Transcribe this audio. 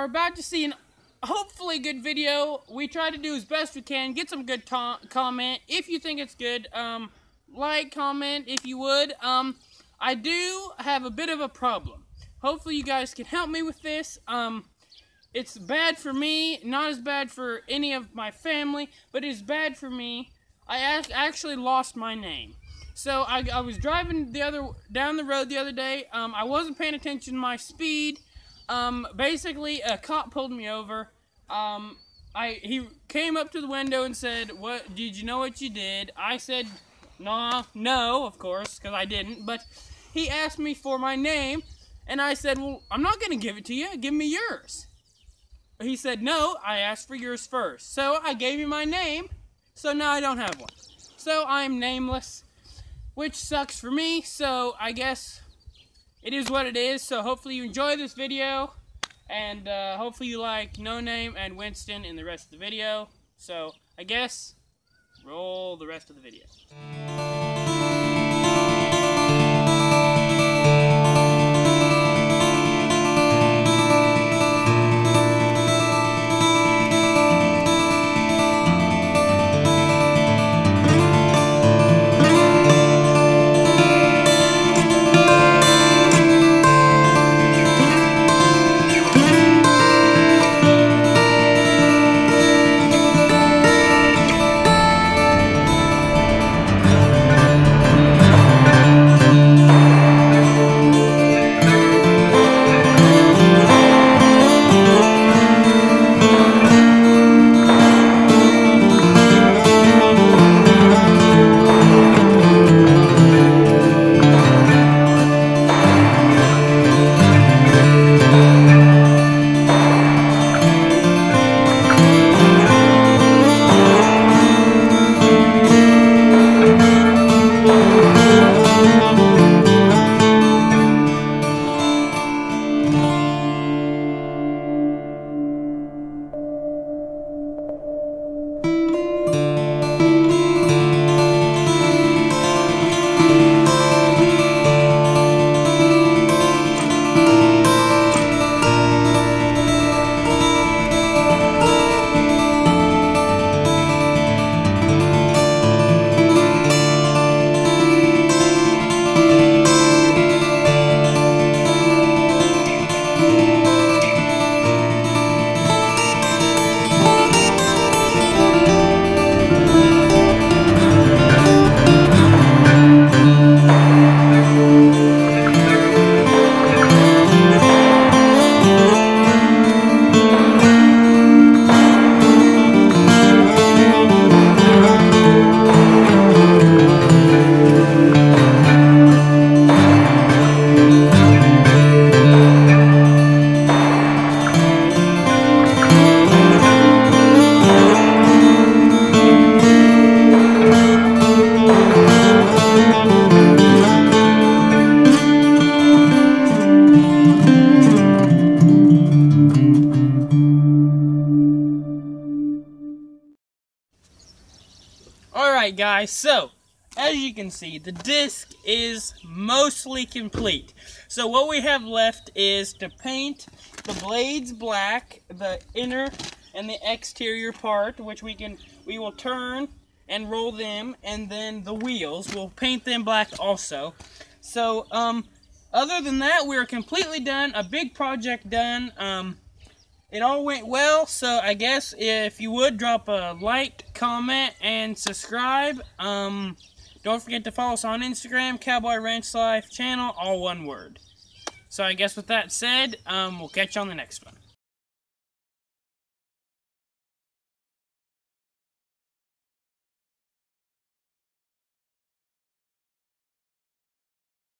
are about to see an hopefully good video. We try to do as best we can, get some good comment. If you think it's good, like, comment if you would. I do have a bit of a problem. Hopefully you guys can help me with this. It's bad for me, not as bad for any of my family, but it's bad for me. I actually lost my name. So I was driving down the road the other day. I wasn't paying attention to my speed. Basically, a cop pulled me over. He came up to the window and said, "What? Did you know what you did?" I said, "Nah, no, of course," because I didn't. But he asked me for my name, and I said, "Well, I'm not going to give it to you. Give me yours." He said, "No, I asked for yours first." So I gave him my name, so now I don't have one. So I'm nameless, which sucks for me, so I guess it is what it is. So hopefully you enjoy this video, and hopefully you like No Name and Winston in the rest of the video. So I guess roll the rest of the video. Alright guys, so as you can see, the disc is mostly complete. So what we have left is to paint the blades black, the inner and the exterior part, which we will turn and roll them, and then the wheels, we'll paint them black also. So other than that, we're completely done, a big project done. It all went well, so I guess if you would drop a like, comment, and subscribe. Don't forget to follow us on Instagram, Cowboy Ranch Life channel, all one word. So I guess with that said, we'll catch you on the next one.